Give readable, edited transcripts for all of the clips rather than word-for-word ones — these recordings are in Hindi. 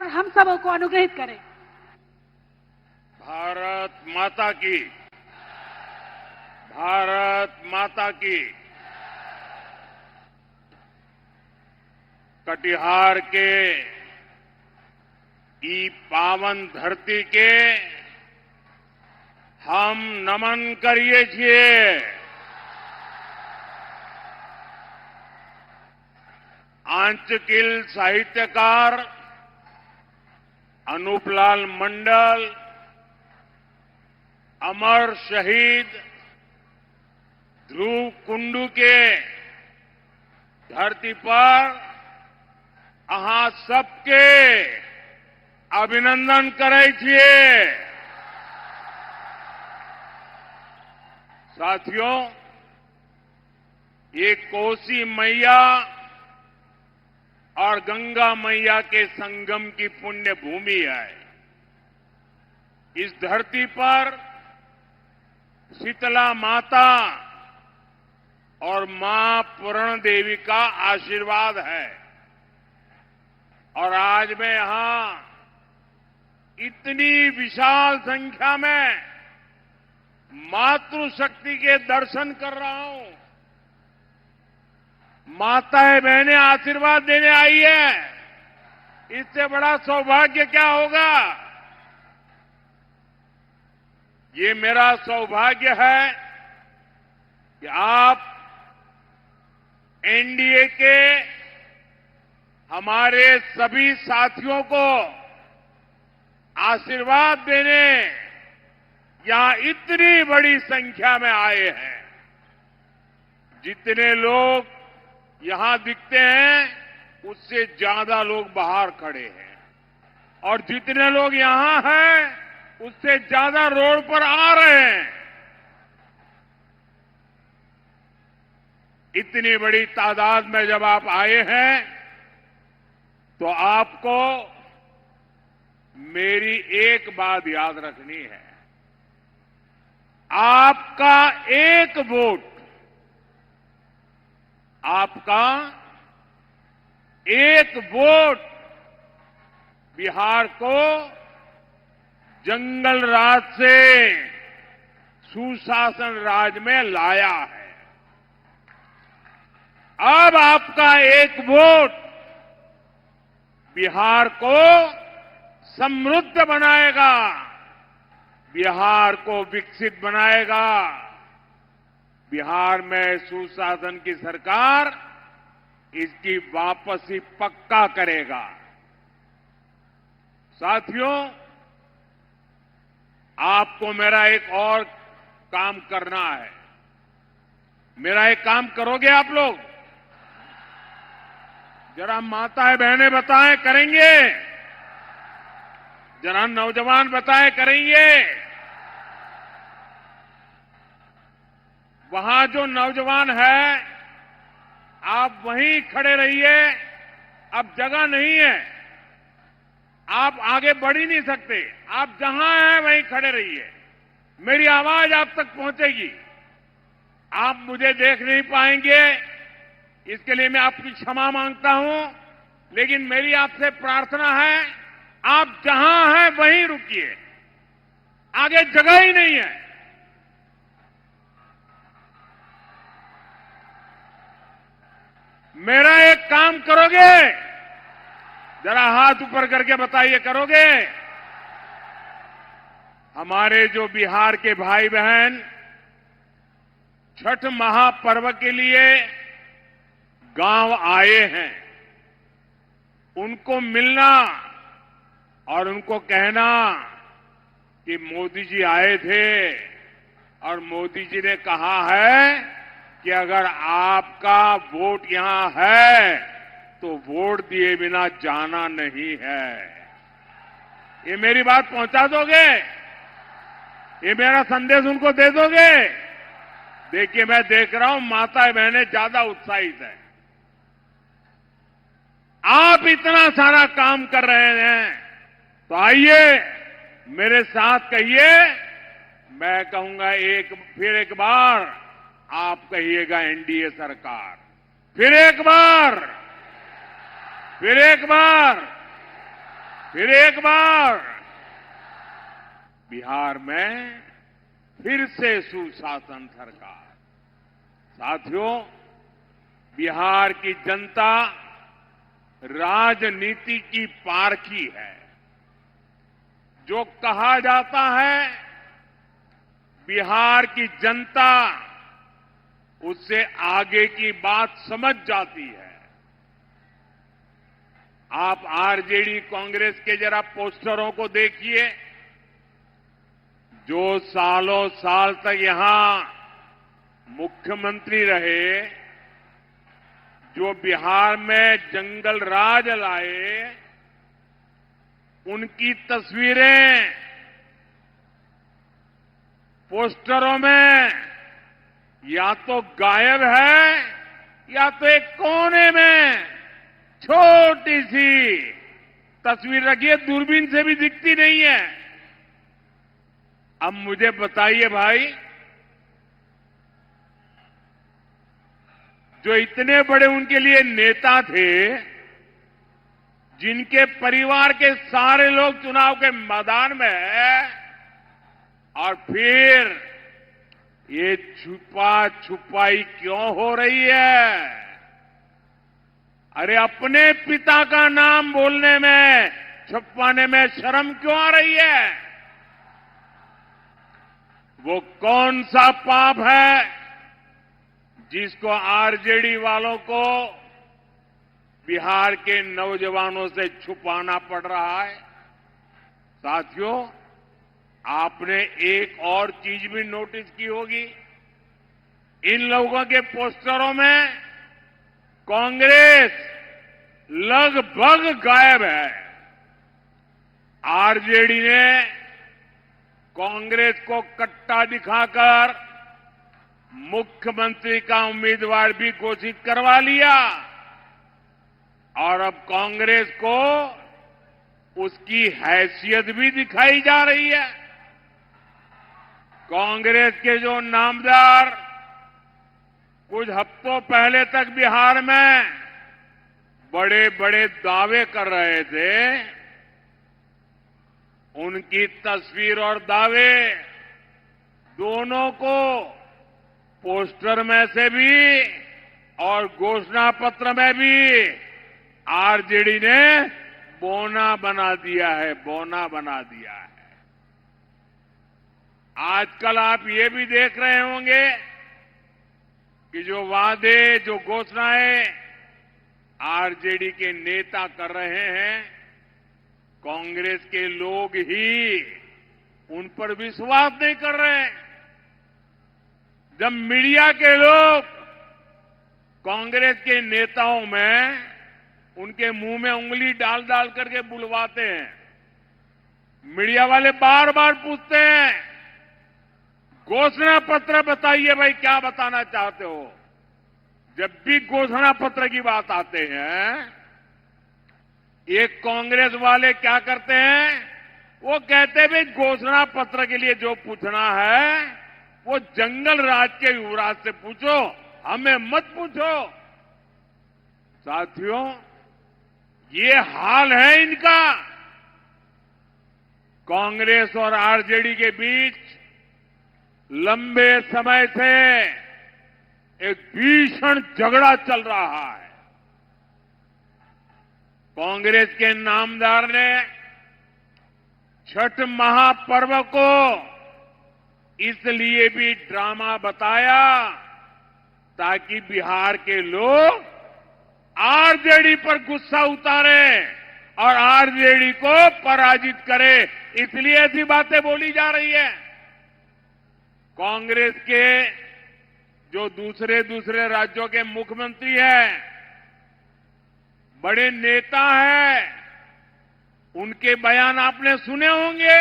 हम सबों को अनुग्रहित करें। भारत माता की, भारत माता की। कटिहार के ई पावन धरती के हम नमन करिए છીએ। आंचकिल साहित्यकार अनूपलाल मंडल, अमर शहीद ध्रुव कुंडू के धरती पर अहाँ सबके अभिनंदन करे છીએ। साथियों, ये कोसी मैया और गंगा मैया के संगम की पुण्य भूमि है। इस धरती पर शीतला माता और मां पूर्ण देवी का आशीर्वाद है। और आज मैं यहां इतनी विशाल संख्या में मातृशक्ति के दर्शन कर रहा हूं। माताएं बहनें आशीर्वाद देने आई है। इससे बड़ा सौभाग्य क्या होगा। ये मेरा सौभाग्य है कि आप एनडीए के हमारे सभी साथियों को आशीर्वाद देने यहां इतनी बड़ी संख्या में आए हैं। जितने लोग यहां दिखते हैं उससे ज्यादा लोग बाहर खड़े हैं और जितने लोग यहां हैं उससे ज्यादा रोड पर आ रहे हैं। इतनी बड़ी तादाद में जब आप आए हैं तो आपको मेरी एक बात याद रखनी है। आपका एक वोट, आपका एक वोट बिहार को जंगल राज से सुशासन राज में लाया है। अब आपका एक वोट बिहार को समृद्ध बनाएगा, बिहार को विकसित बनाएगा। बिहार में सुशासन की सरकार इसकी वापसी पक्का करेगा। साथियों, आपको मेरा एक और काम करना है। मेरा एक काम करोगे आप लोग? जरा माताएं बहनें बताएं, करेंगे? जरा नौजवान बताएं, करेंगे? वहां जो नौजवान है आप वहीं खड़े रहिए। अब जगह नहीं है, आप आगे बढ़ ही नहीं सकते। आप जहां हैं वहीं खड़े रहिए। मेरी आवाज आप तक पहुंचेगी। आप मुझे देख नहीं पाएंगे, इसके लिए मैं आपकी क्षमा मांगता हूं। लेकिन मेरी आपसे प्रार्थना है, आप जहां हैं वहीं रुकिए। आगे जगह ही नहीं है। मेरा एक काम करोगे? जरा हाथ ऊपर करके बताइए, करोगे? हमारे जो बिहार के भाई बहन छठ महापर्व के लिए गांव आए हैं, उनको मिलना और उनको कहना कि मोदी जी आए थे और मोदी जी ने कहा है कि अगर आपका वोट यहां है तो वोट दिए बिना जाना नहीं है। ये मेरी बात पहुंचा दोगे? ये मेरा संदेश उनको दे दोगे? देखिए, मैं देख रहा हूं माताएं बहनें ज्यादा उत्साहित हैं। आप इतना सारा काम कर रहे हैं तो आइए मेरे साथ कहिए। मैं कहूंगा फिर एक बार आप कहिएगा एनडीए सरकार। फिर एक बार, फिर एक बार, फिर एक बार बिहार में फिर से सुशासन सरकार। साथियों, बिहार की जनता राजनीति की पारखी है। जो कहा जाता है बिहार की जनता उससे आगे की बात समझ जाती है। आप आरजेडी कांग्रेस के जरा पोस्टरों को देखिए, जो सालों साल तक यहां मुख्यमंत्री रहे, जो बिहार में जंगल राज लाए, उनकी तस्वीरें पोस्टरों में या तो गायब है या तो एक कोने में छोटी सी तस्वीर रखी है, दूरबीन से भी दिखती नहीं है। अब मुझे बताइए भाई, जो इतने बड़े उनके लिए नेता थे, जिनके परिवार के सारे लोग चुनाव के मैदान में हैं, और फिर ये छुपा छुपाई क्यों हो रही है? अरे अपने पिता का नाम बोलने में, छुपाने में शर्म क्यों आ रही है? वो कौन सा पाप है जिसको आरजेडी वालों को बिहार के नौजवानों से छुपाना पड़ रहा है? साथियों, आपने एक और चीज भी नोटिस की होगी, इन लोगों के पोस्टरों में कांग्रेस लगभग गायब है। आरजेडी ने कांग्रेस को कट्टा दिखाकर मुख्यमंत्री का उम्मीदवार भी घोषित करवा लिया, और अब कांग्रेस को उसकी हैसियत भी दिखाई जा रही है। कांग्रेस के जो नामदार कुछ हफ्तों पहले तक बिहार में बड़े बड़े दावे कर रहे थे, उनकी तस्वीर और दावे दोनों को पोस्टर में से भी और घोषणा पत्र में भी आरजेडी ने बोना बना दिया है, बोना बना दिया है। आजकल आप ये भी देख रहे होंगे कि जो वादे, जो घोषणाएं आरजेडी के नेता कर रहे हैं, कांग्रेस के लोग ही उन पर विश्वास नहीं कर रहे हैं। जब मीडिया के लोग कांग्रेस के नेताओं में उनके मुंह में उंगली डाल डाल करके बुलवाते हैं, मीडिया वाले बार बार पूछते हैं, घोषणा पत्र बताइए भाई, क्या बताना चाहते हो? जब भी घोषणा पत्र की बात आते हैं, ये कांग्रेस वाले क्या करते हैं? वो कहते हैं भाई घोषणा पत्र के लिए जो पूछना है वो जंगल राज के युवराज से पूछो, हमें मत पूछो। साथियों, ये हाल है इनका। कांग्रेस और आरजेडी के बीच लंबे समय से एक भीषण झगड़ा चल रहा है। कांग्रेस के नामदार ने छठ महापर्व को इसलिए भी ड्रामा बताया ताकि बिहार के लोग आरजेडी पर गुस्सा उतारे और आरजेडी को पराजित करे, इसलिए ऐसी बातें बोली जा रही है। कांग्रेस के जो दूसरे दूसरे राज्यों के मुख्यमंत्री हैं, बड़े नेता हैं, उनके बयान आपने सुने होंगे।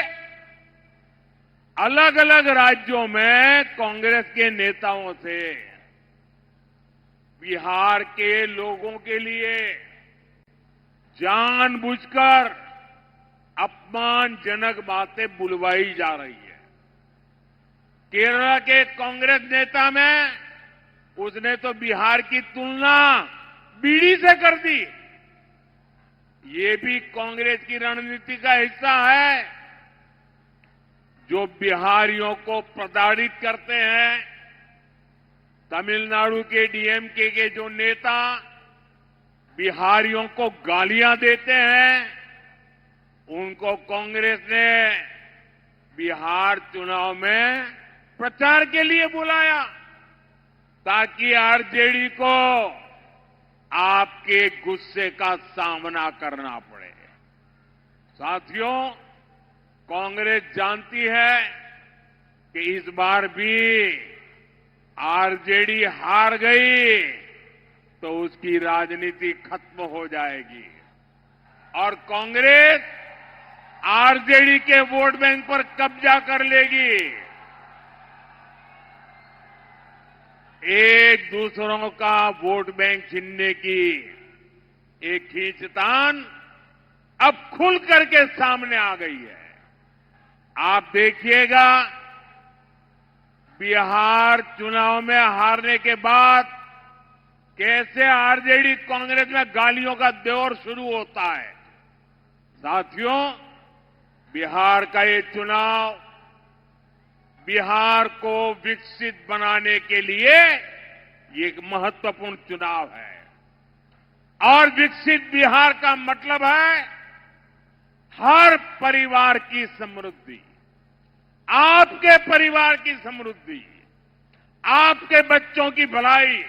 अलग अलग राज्यों में कांग्रेस के नेताओं से बिहार के लोगों के लिए जानबूझकर अपमानजनक बातें बुलवाई जा रही है। केरल के कांग्रेस नेता में उसने तो बिहार की तुलना बीड़ी से कर दी। ये भी कांग्रेस की रणनीति का हिस्सा है। जो बिहारियों को प्रताड़ित करते हैं, तमिलनाडु के डीएमके के जो नेता बिहारियों को गालियां देते हैं, उनको कांग्रेस ने बिहार चुनाव में प्रचार के लिए बुलाया ताकि आरजेडी को आपके गुस्से का सामना करना पड़े। साथियों, कांग्रेस जानती है कि इस बार भी आरजेडी हार गई तो उसकी राजनीति खत्म हो जाएगी और कांग्रेस आरजेडी के वोट बैंक पर कब्जा कर लेगी। एक दूसरों का वोट बैंक छीनने की एक खींचतान अब खुल करके सामने आ गई है। आप देखिएगा, बिहार चुनाव में हारने के बाद कैसे आरजेडी कांग्रेस में गालियों का दौर शुरू होता है। साथियों, बिहार का ये चुनाव बिहार को विकसित बनाने के लिए ये एक महत्वपूर्ण चुनाव है और विकसित बिहार का मतलब है हर परिवार की समृद्धि, आपके परिवार की समृद्धि, आपके बच्चों की भलाई।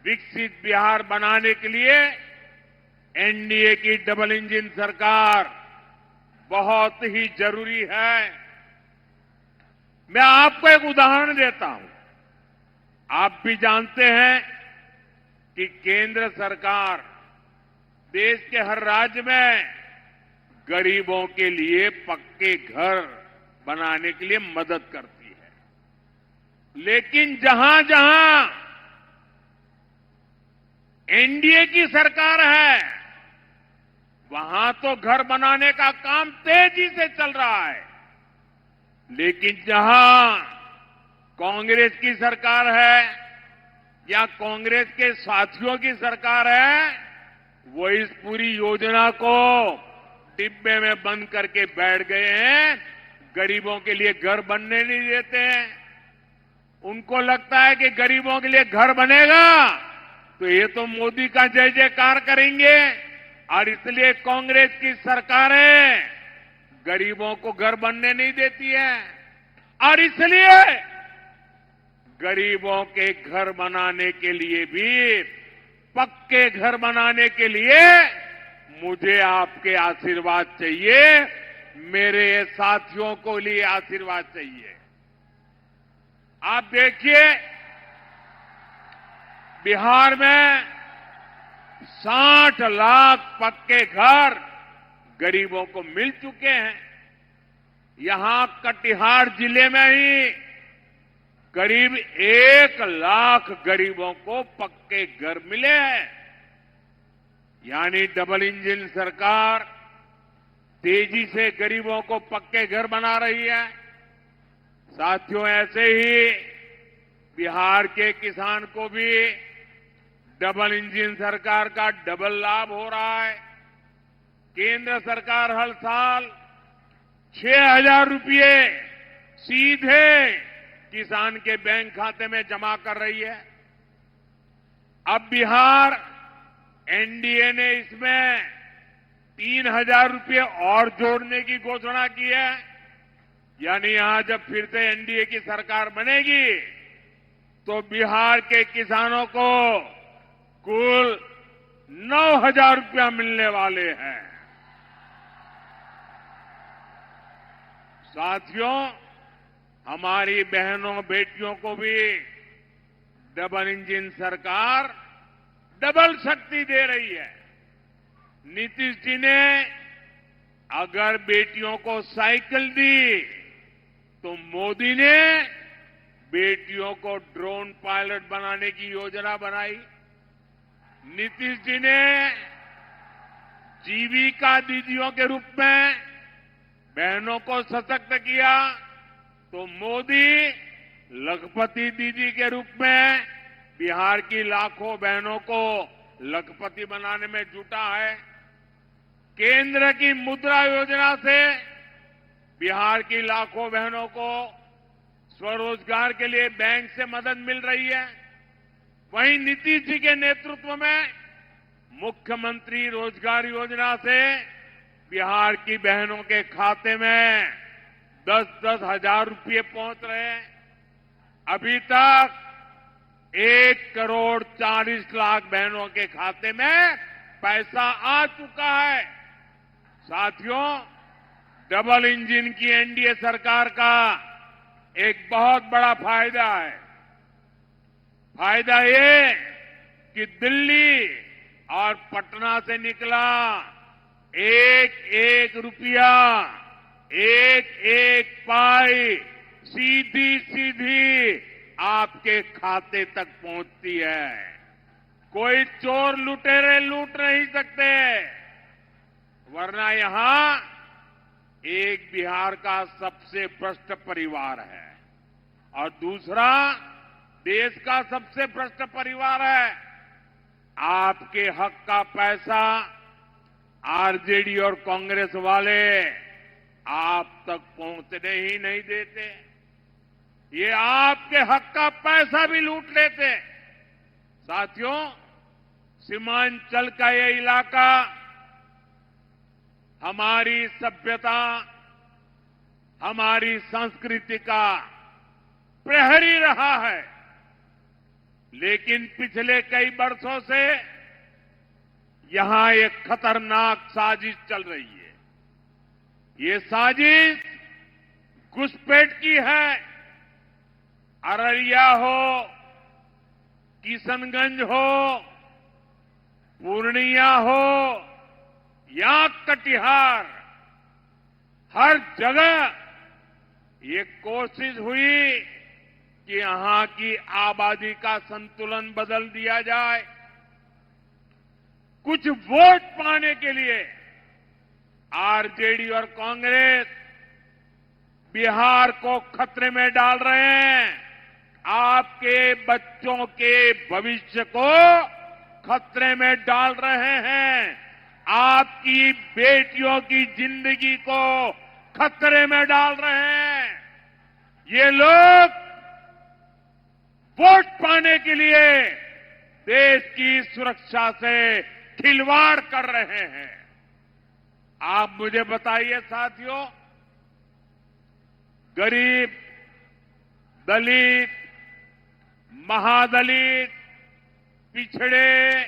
विकसित बिहार बनाने के लिए एनडीए की डबल इंजन सरकार बहुत ही जरूरी है। मैं आपको एक उदाहरण देता हूं। आप भी जानते हैं कि केंद्र सरकार देश के हर राज्य में गरीबों के लिए पक्के घर बनाने के लिए मदद करती है, लेकिन जहां जहां एनडीए की सरकार है वहां तो घर बनाने का काम तेजी से चल रहा है, लेकिन जहां कांग्रेस की सरकार है या कांग्रेस के साथियों की सरकार है, वो इस पूरी योजना को डिब्बे में बंद करके बैठ गए हैं। गरीबों के लिए घर बनने नहीं देते हैं। उनको लगता है कि गरीबों के लिए घर बनेगा तो ये तो मोदी का जय जयकार करेंगे और इसलिए कांग्रेस की सरकारें गरीबों को घर बनने नहीं देती है और इसलिए गरीबों के घर बनाने के लिए भी, पक्के घर बनाने के लिए मुझे आपके आशीर्वाद चाहिए, मेरे साथियों को लिए आशीर्वाद चाहिए। आप देखिए, बिहार में 60 लाख पक्के घर गरीबों को मिल चुके हैं। यहां कटिहार जिले में ही करीब 1 लाख गरीबों को पक्के घर मिले हैं। यानी डबल इंजन सरकार तेजी से गरीबों को पक्के घर बना रही है। साथियों, ऐसे ही बिहार के किसान को भी डबल इंजन सरकार का डबल लाभ हो रहा है। केंद्र सरकार हर साल 6,000 रुपये सीधे किसान के बैंक खाते में जमा कर रही है। अब बिहार एनडीए ने इसमें 3,000 रुपये और जोड़ने की घोषणा की है। यानी यहां जब फिर से एनडीए की सरकार बनेगी तो बिहार के किसानों को कुल 9,000 रुपया मिलने वाले हैं। साथियों, हमारी बहनों बेटियों को भी डबल इंजन सरकार डबल शक्ति दे रही है। नीतीश जी ने अगर बेटियों को साइकिल दी तो मोदी ने बेटियों को ड्रोन पायलट बनाने की योजना बनाई। नीतीश जी ने जीविका दीदियों के रूप में बहनों को सशक्त किया तो मोदी लखपति दीदी के रूप में बिहार की लाखों बहनों को लखपति बनाने में जुटा है। केंद्र की मुद्रा योजना से बिहार की लाखों बहनों को स्वरोजगार के लिए बैंक से मदद मिल रही है। वहीं नीतीश जी के नेतृत्व में मुख्यमंत्री रोजगार योजना से बिहार की बहनों के खाते में 10-10 हजार रुपये पहुंच रहे हैं। अभी तक 1,40,00,000 बहनों के खाते में पैसा आ चुका है। साथियों, डबल इंजन की एनडीए सरकार का एक बहुत बड़ा फायदा है। फायदा ये कि दिल्ली और पटना से निकला एक एक रुपया, एक एक पाई सीधी सीधी आपके खाते तक पहुंचती है। कोई चोर लुटेरे लूट नहीं सकते, वरना यहां एक बिहार का सबसे भ्रष्ट परिवार है और दूसरा देश का सबसे भ्रष्ट परिवार है। आपके हक का पैसा आरजेडी और कांग्रेस वाले आप तक पहुंचने ही नहीं देते। ये आपके हक का पैसा भी लूट लेते। साथियों, सीमांचल का ये इलाका हमारी सभ्यता, हमारी संस्कृति का प्रहरी रहा है, लेकिन पिछले कई वर्षों से यहां एक खतरनाक साजिश चल रही है। ये साजिश घुसपैठ की है। अररिया हो, किशनगंज हो, पूर्णिया हो या कटिहार, हर जगह ये कोशिश हुई कि यहां की आबादी का संतुलन बदल दिया जाए। कुछ वोट पाने के लिए आरजेडी और कांग्रेस बिहार को खतरे में डाल रहे हैं। आपके बच्चों के भविष्य को खतरे में डाल रहे हैं। आपकी बेटियों की जिंदगी को खतरे में डाल रहे हैं। ये लोग वोट पाने के लिए देश की सुरक्षा से खिलवाड़ कर रहे हैं। आप मुझे बताइए साथियों, गरीब, दलित, महादलित, पिछड़े,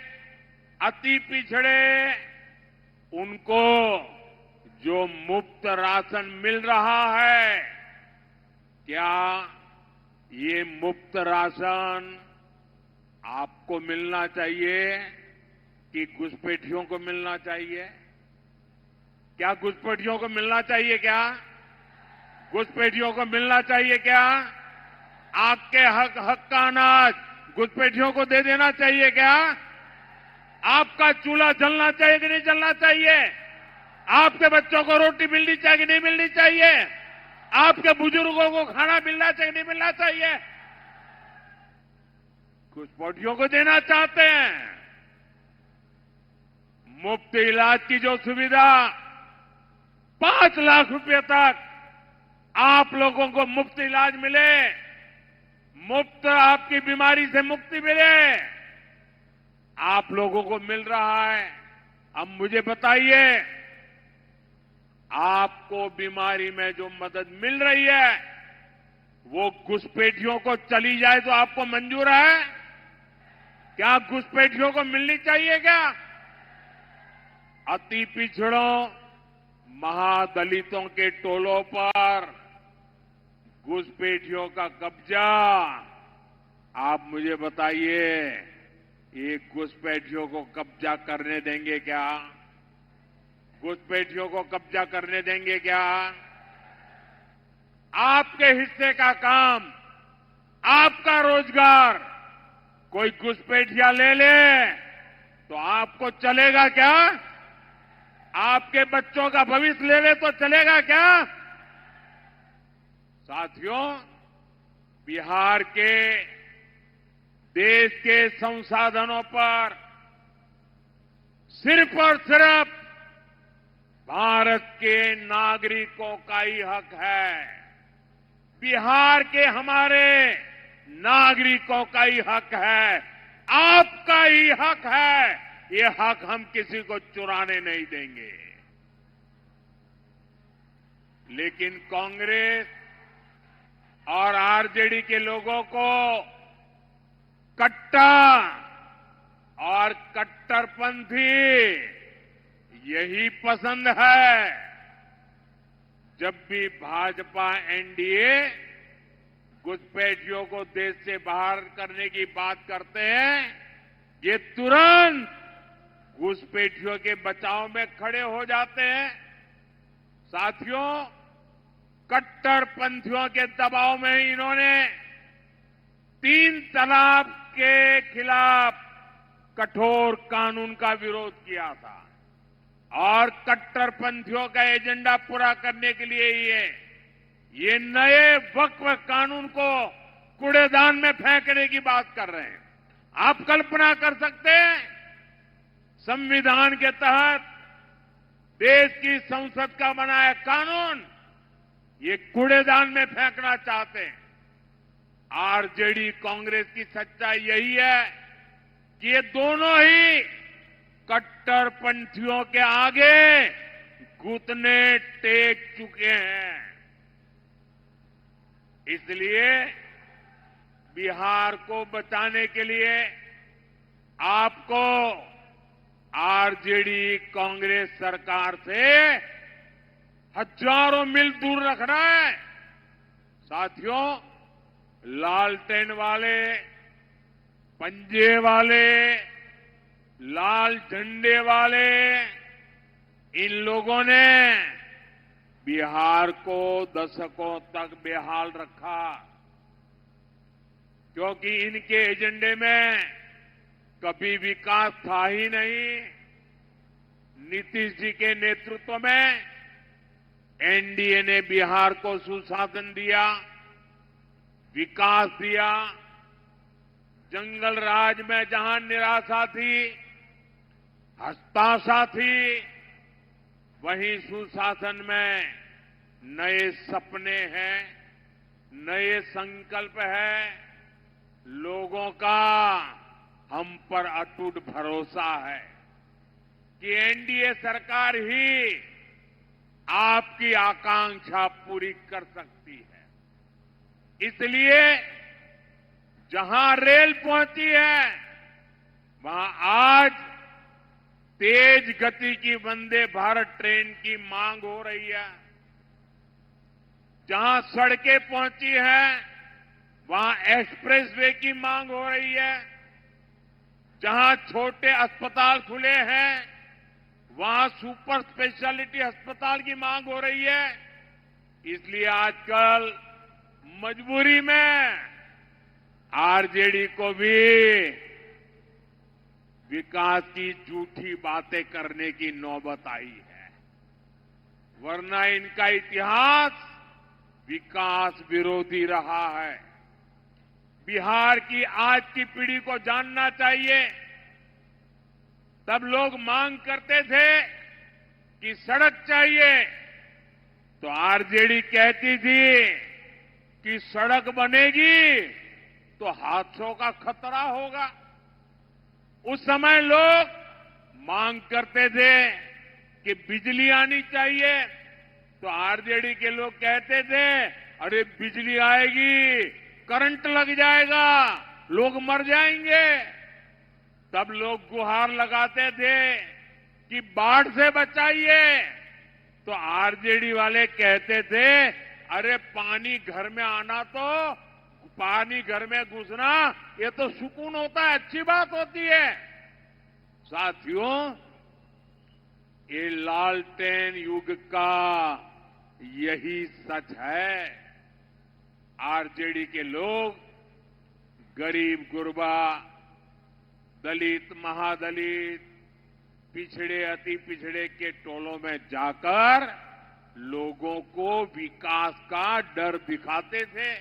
अति पिछड़े, उनको जो मुफ्त राशन मिल रहा है, क्या ये मुफ्त राशन आपको मिलना चाहिए कि घुसपैठियों को मिलना चाहिए? क्या घुसपैठियों को मिलना चाहिए? क्या घुसपैठियों को मिलना चाहिए? क्या आपके हक का अनाज घुसपैठियों को दे देना चाहिए? क्या आपका चूल्हा जलना चाहिए कि नहीं जलना चाहिए? आपके बच्चों को रोटी मिलनी चाहिए कि नहीं मिलनी चाहिए? आपके बुजुर्गों को खाना मिलना चाहिए कि नहीं मिलना चाहिए? घुसपैठियों को देना चाहते हैं। मुफ्त इलाज की जो सुविधा 5 लाख रुपए तक आप लोगों को मुफ्त इलाज मिले, मुफ्त आपकी बीमारी से मुक्ति मिले, आप लोगों को मिल रहा है। अब मुझे बताइए, आपको बीमारी में जो मदद मिल रही है वो घुसपैठियों को चली जाए तो आपको मंजूर है? क्या घुसपैठियों को मिलनी चाहिए? क्या अति पिछड़ों, महादलितों के टोलों पर घुसपैठियों का कब्जा? आप मुझे बताइए, ये घुसपैठियों को कब्जा करने देंगे क्या? घुसपैठियों को कब्जा करने देंगे क्या? आपके हिस्से का काम, आपका रोजगार कोई घुसपैठिया ले ले तो आपको चलेगा क्या? आपके बच्चों का भविष्य ले ले तो चलेगा क्या? साथियों, बिहार के देश के संसाधनों पर सिर्फ और सिर्फ भारत के नागरिकों का ही हक है, बिहार के हमारे नागरिकों का ही हक है, आपका ही हक है। ये हक हम किसी को चुराने नहीं देंगे। लेकिन कांग्रेस और आरजेडी के लोगों को कट्टा और कट्टरपंथी यही पसंद है। जब भी भाजपा एनडीए घुसपैठियों को देश से बाहर करने की बात करते हैं, ये तुरंत घुसपैठियों के बचाव में खड़े हो जाते हैं। साथियों, कट्टरपंथियों के दबाव में इन्होंने 3 तलाक के खिलाफ कठोर कानून का विरोध किया था और कट्टरपंथियों का एजेंडा पूरा करने के लिए ये नए वक्फ कानून को कूड़ेदान में फेंकने की बात कर रहे हैं। आप कल्पना कर सकते हैं, संविधान के तहत देश की संसद का बनाया कानून ये कूड़ेदान में फेंकना चाहते हैं। आरजेडी कांग्रेस की सच्चाई यही है कि ये दोनों ही कट्टरपंथियों के आगे घुटने टेक चुके हैं। इसलिए बिहार को बचाने के लिए आपको आरजेडी कांग्रेस सरकार से हजारों मील दूर रखना है। साथियों, लालटेन वाले, पंजे वाले, लाल झंडे वाले इन लोगों ने बिहार को दशकों तक बेहाल रखा, क्योंकि इनके एजेंडे में कभी विकास था ही नहीं। नीतीश जी के नेतृत्व में एनडीए ने बिहार को सुशासन दिया, विकास दिया। जंगल राज में जहां निराशा थी, हताशा थी, वहीं सुशासन में नए सपने हैं, नए संकल्प है। लोगों का हम पर अटूट भरोसा है कि एनडीए सरकार ही आपकी आकांक्षा पूरी कर सकती है। इसलिए जहां रेल पहुंची है, वहां आज तेज गति की वंदे भारत ट्रेन की मांग हो रही है। जहां सड़कें पहुंची हैं, वहां एक्सप्रेसवे की मांग हो रही है। जहां छोटे अस्पताल खुले हैं, वहां सुपर स्पेशलिटी अस्पताल की मांग हो रही है। इसलिए आजकल मजबूरी में आरजेडी को भी विकास की झूठी बातें करने की नौबत आई है, वरना इनका इतिहास विकास विरोधी रहा है। बिहार की आज की पीढ़ी को जानना चाहिए। तब लोग मांग करते थे कि सड़क चाहिए, तो आरजेडी कहती थी कि सड़क बनेगी तो हादसों का खतरा होगा। उस समय लोग मांग करते थे कि बिजली आनी चाहिए, तो आरजेडी के लोग कहते थे अरे बिजली आएगी, करंट लग जाएगा, लोग मर जाएंगे। तब लोग गुहार लगाते थे कि बाढ़ से बचाइए, तो आरजेडी वाले कहते थे अरे पानी घर में आना, तो पानी घर में घुसना ये तो सुकून होता है, अच्छी बात होती है। साथियों, ये लालटेन युग का यही सच है। आरजेडी के लोग गरीब गुरबा, दलित महादलित, पिछड़े अति पिछड़े के टोलों में जाकर लोगों को विकास का डर दिखाते थे।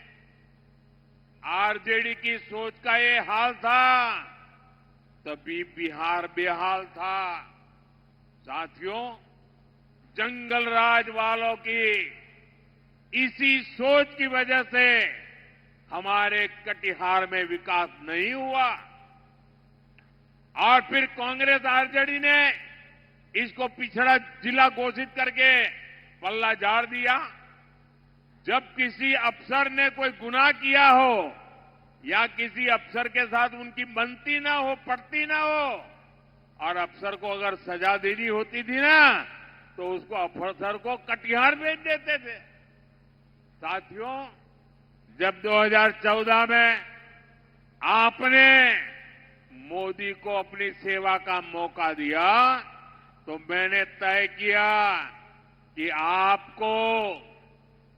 आरजेडी की सोच का ये हाल था, तभी बिहार बेहाल था। साथियों, जंगल राज वालों की इसी सोच की वजह से हमारे कटिहार में विकास नहीं हुआ और फिर कांग्रेस आरजेडी ने इसको पिछड़ा जिला घोषित करके पल्ला झाड़ दिया। जब किसी अफसर ने कोई गुनाह किया हो या किसी अफसर के साथ उनकी बनती ना हो, पड़ती ना हो और अफसर को अगर सजा देनी होती थी ना तो उसको अफसर को कटिहार भेज देते थे। साथियों, जब 2014 में आपने मोदी को अपनी सेवा का मौका दिया तो मैंने तय किया कि आपको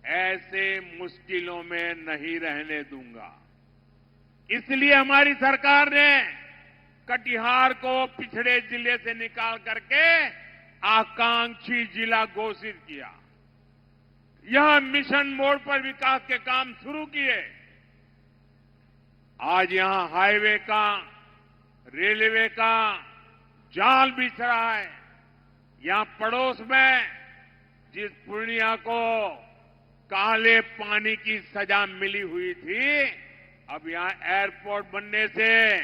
ऐसे मुश्किलों में नहीं रहने दूंगा। इसलिए हमारी सरकार ने कटिहार को पिछड़े जिले से निकाल करके आकांक्षी जिला घोषित किया। यह मिशन मोड पर विकास के काम शुरू किए। आज यहां हाईवे का, रेलवे का जाल बिछ रहा है। यहां पड़ोस में जिस पूर्णिया को काले पानी की सजा मिली हुई थी, अब यहां एयरपोर्ट बनने से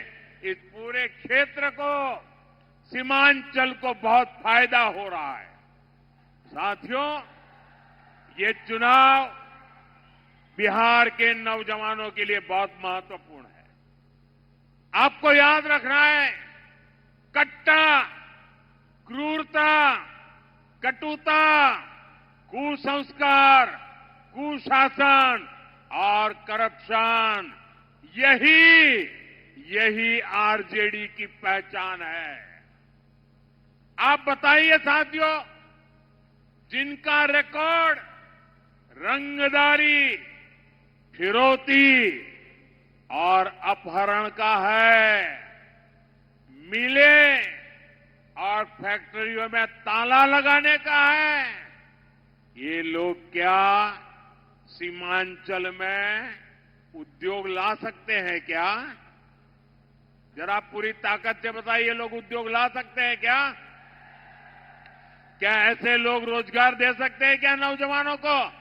इस पूरे क्षेत्र को, सीमांचल को बहुत फायदा हो रहा है। साथियों, ये चुनाव बिहार के नौजवानों के लिए बहुत महत्वपूर्ण है। आपको याद रखना है, कट्टा, क्रूरता, कटुता, कुसंस्कार, कुशासन और करप्शन यही आरजेडी की पहचान है। आप बताइए साथियों, जिनका रिकॉर्ड रंगदारी, फिरौती और अपहरण का है, मिले और फैक्ट्रियों में ताला लगाने का है, ये लोग क्या सीमांचल में उद्योग ला सकते हैं क्या? जरा पूरी ताकत से बताइए, लोग उद्योग ला सकते हैं क्या? क्या ऐसे लोग रोजगार दे सकते हैं क्या नौजवानों को?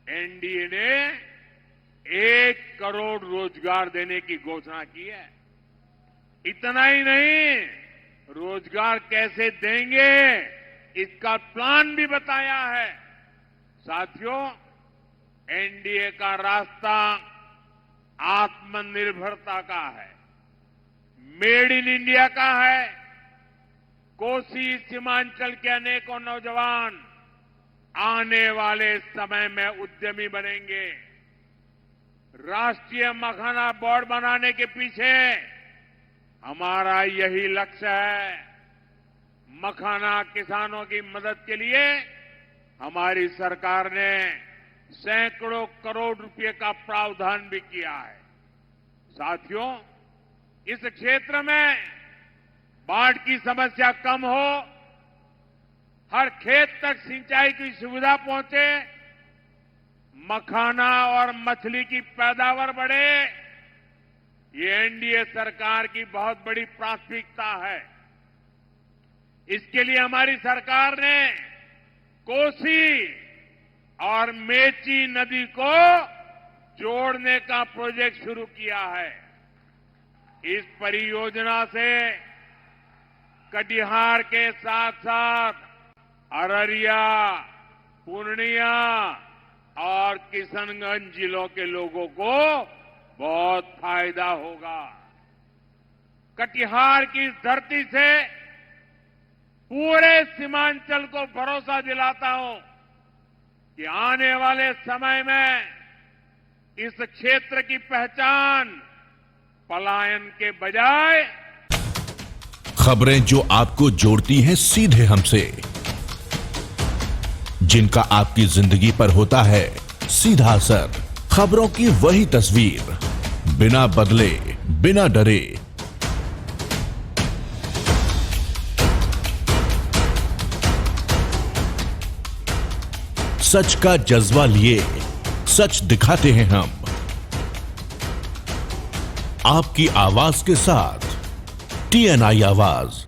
एनडीए ने 1 करोड़ रोजगार देने की घोषणा की है। इतना ही नहीं, रोजगार कैसे देंगे इसका प्लान भी बताया है। साथियों, एनडीए का रास्ता आत्मनिर्भरता का है, मेड इन इंडिया का है। कोसी सीमांचल के अनेकों नौजवान आने वाले समय में उद्यमी बनेंगे। राष्ट्रीय मखाना बोर्ड बनाने के पीछे हमारा यही लक्ष्य है। मखाना किसानों की मदद के लिए हमारी सरकार ने सैकड़ों करोड़ रुपए का प्रावधान भी किया है। साथियों, इस क्षेत्र में बाढ़ की समस्या कम हो, हर खेत तक सिंचाई की सुविधा पहुंचे, मखाना और मछली की पैदावार बढ़े, ये एनडीए सरकार की बहुत बड़ी प्राथमिकता है। इसके लिए हमारी सरकार ने कोसी और मेची नदी को जोड़ने का प्रोजेक्ट शुरू किया है। इस परियोजना से कटिहार के साथ साथ अररिया, पूर्णिया और किशनगंज जिलों के लोगों को बहुत फायदा होगा। कटिहार की इस धरती से पूरे सीमांचल को भरोसा दिलाता हूं कि आने वाले समय में इस क्षेत्र की पहचान पलायन के बजाय खबरें जो आपको जोड़ती हैं सीधे हमसे, जिनका आपकी जिंदगी पर होता है सीधा असर, खबरों की वही तस्वीर, बिना बदले, बिना डरे। सच का जज्बा लिए सच दिखाते हैं हम, आपकी आवाज के साथ TNI आवाज।